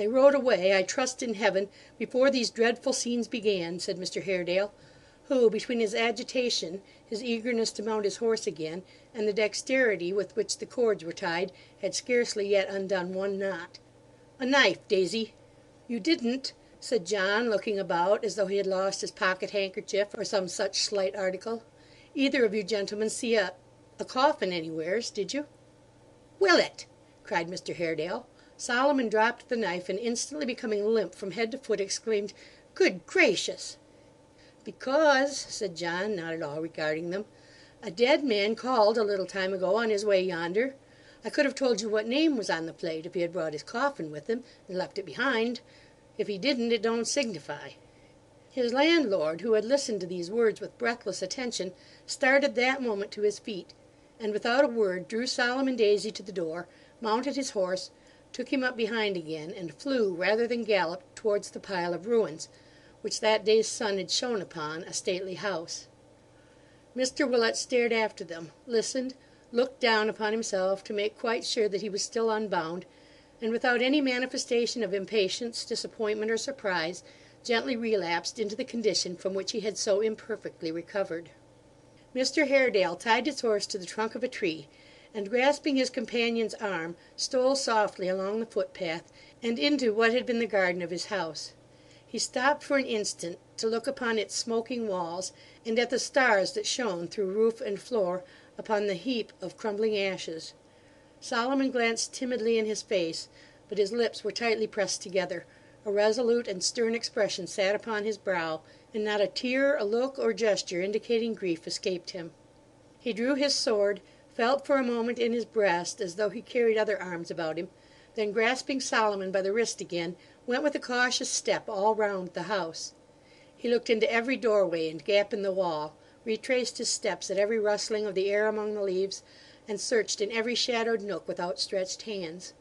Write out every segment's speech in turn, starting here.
"They rode away, I trust in heaven, before these dreadful scenes began," said Mr Haredale, who, between his agitation, his eagerness to mount his horse again, and the dexterity with which the cords were tied, had scarcely yet undone one knot. "A knife, Daisy." "You didn't," said John, looking about as though he had lost his pocket-handkerchief or some such slight article, "either of you gentlemen see a coffin anywheres, did you?" "Willet!" cried Mr Haredale. Solomon dropped the knife, and instantly becoming limp from head to foot, exclaimed, "Good gracious!" "Because," said John, not at all regarding them, "a dead man called a little time ago on his way yonder. I could have told you what name was on the plate if he had brought his coffin with him, and left it behind. If he didn't, it don't signify." His landlord, who had listened to these words with breathless attention, started that moment to his feet, and without a word drew Solomon Daisy to the door, mounted his horse, took him up behind again, and flew rather than galloped towards the pile of ruins, which that day's sun had shone upon, a stately house. Mr Willet stared after them, listened, looked down upon himself to make quite sure that he was still unbound, and without any manifestation of impatience, disappointment, or surprise, gently relapsed into the condition from which he had so imperfectly recovered. Mr Haredale tied his horse to the trunk of a tree, and grasping his companion's arm, stole softly along the footpath, and into what had been the garden of his house. He stopped for an instant to look upon its smoking walls, and at the stars that shone through roof and floor upon the heap of crumbling ashes. Solomon glanced timidly in his face, but his lips were tightly pressed together, a resolute and stern expression sat upon his brow, and not a tear, a look, or gesture indicating grief escaped him. He drew his sword, felt for a moment in his breast as though he carried other arms about him, then grasping Solomon by the wrist again, went with a cautious step all round the house. He looked into every doorway and gap in the wall, retraced his steps at every rustling of the air among the leaves, and searched in every shadowed nook with outstretched hands.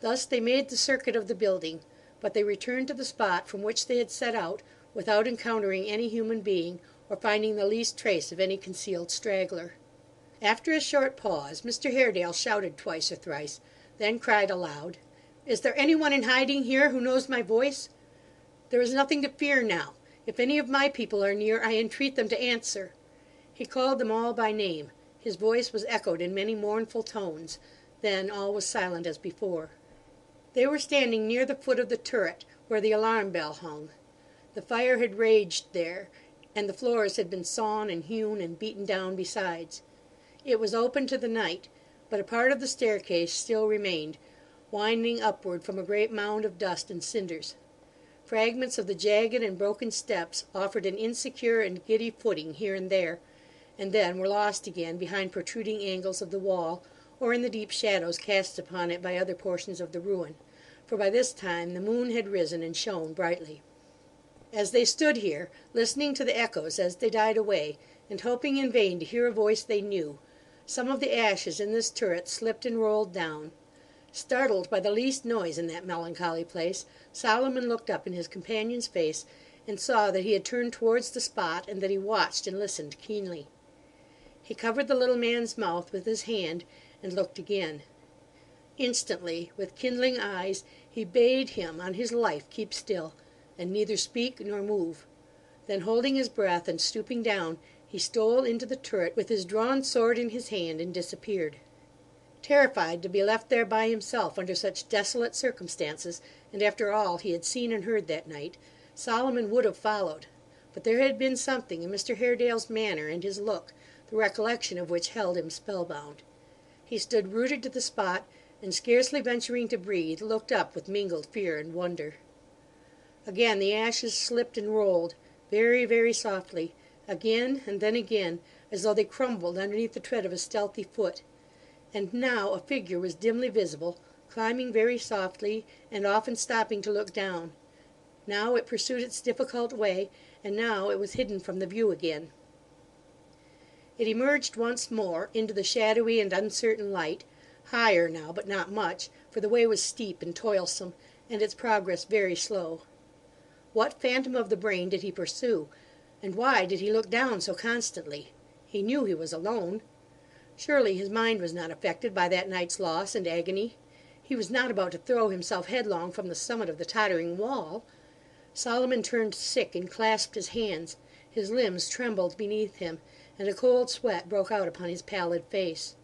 Thus they made the circuit of the building, but they returned to the spot from which they had set out without encountering any human being, or finding the least trace of any concealed straggler. After a short pause, Mr Haredale shouted twice or thrice, then cried aloud, "Is there any one in hiding here who knows my voice? There is nothing to fear now. If any of my people are near, I entreat them to answer." He called them all by name. His voice was echoed in many mournful tones. Then all was silent as before. They were standing near the foot of the turret, where the alarm bell hung. The fire had raged there, and the floors had been sawn and hewn and beaten down besides. It was open to the night, but a part of the staircase still remained, winding upward from a great mound of dust and cinders. Fragments of the jagged and broken steps offered an insecure and giddy footing here and there, and then were lost again behind protruding angles of the wall, or in the deep shadows cast upon it by other portions of the ruin, for by this time the moon had risen and shone brightly. As they stood here, listening to the echoes as they died away, and hoping in vain to hear a voice they knew, some of the ashes in this turret slipped and rolled down. Startled by the least noise in that melancholy place, Solomon looked up in his companion's face, and saw that he had turned towards the spot, and that he watched and listened keenly. He covered the little man's mouth with his hand, and looked again. Instantly, with kindling eyes, he bade him on his life keep still, and neither speak nor move. Then, holding his breath and stooping down, he stole into the turret with his drawn sword in his hand, and disappeared. Terrified to be left there by himself under such desolate circumstances, and after all he had seen and heard that night, Solomon would have followed, but there had been something in Mr Haredale's manner and his look, the recollection of which held him spellbound. He stood rooted to the spot, and scarcely venturing to breathe, looked up with mingled fear and wonder. Again the ashes slipped and rolled, very, very softly, again and then again, as though they crumbled underneath the tread of a stealthy foot. And now a figure was dimly visible, climbing very softly, and often stopping to look down. Now it pursued its difficult way, and now it was hidden from the view again. It emerged once more into the shadowy and uncertain light, higher now, but not much, for the way was steep and toilsome, and its progress very slow. What phantom of the brain did he pursue, and why did he look down so constantly? He knew he was alone. Surely his mind was not affected by that night's loss and agony. He was not about to throw himself headlong from the summit of the tottering wall. Solomon turned sick and clasped his hands. His limbs trembled beneath him, and a cold sweat broke out upon his pallid face.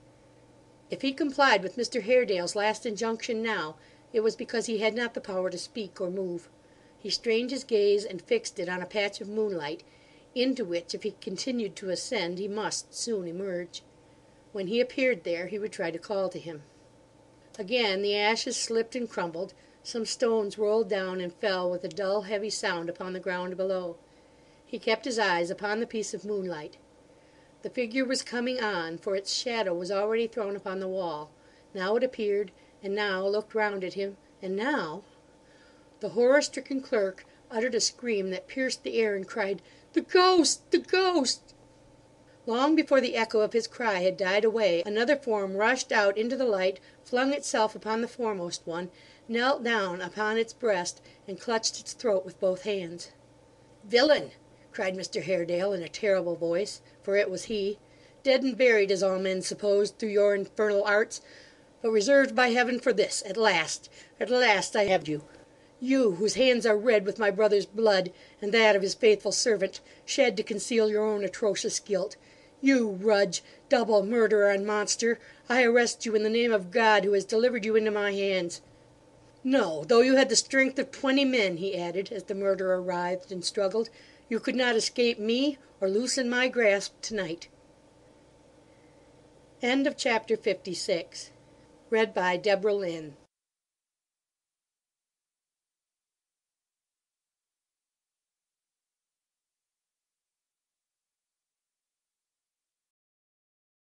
If he complied with Mr Haredale's last injunction now, it was because he had not the power to speak or move. He strained his gaze and fixed it on a patch of moonlight, into which, if he continued to ascend, he must soon emerge. When he appeared there, he would try to call to him. Again the ashes slipped and crumbled. Some stones rolled down and fell with a dull, heavy sound upon the ground below. He kept his eyes upon the piece of moonlight. The figure was coming on, for its shadow was already thrown upon the wall. Now it appeared, and now looked round at him, and now— The horror-stricken clerk uttered a scream that pierced the air and cried, "The ghost! The ghost!" Long before the echo of his cry had died away, another form rushed out into the light, flung itself upon the foremost one, knelt down upon its breast, and clutched its throat with both hands. "Villain!" cried Mr Haredale in a terrible voice, for it was he. "Dead and buried, as all men supposed, through your infernal arts, but reserved by heaven for this. At last I have you. You, whose hands are red with my brother's blood, and that of his faithful servant, shed to conceal your own atrocious guilt. You, Rudge, double murderer and monster, I arrest you in the name of God, who has delivered you into my hands. No, though you had the strength of 20 men," he added, as the murderer writhed and struggled, "you could not escape me or loosen my grasp tonight." End of Chapter 56. Read by Deborah Lynn.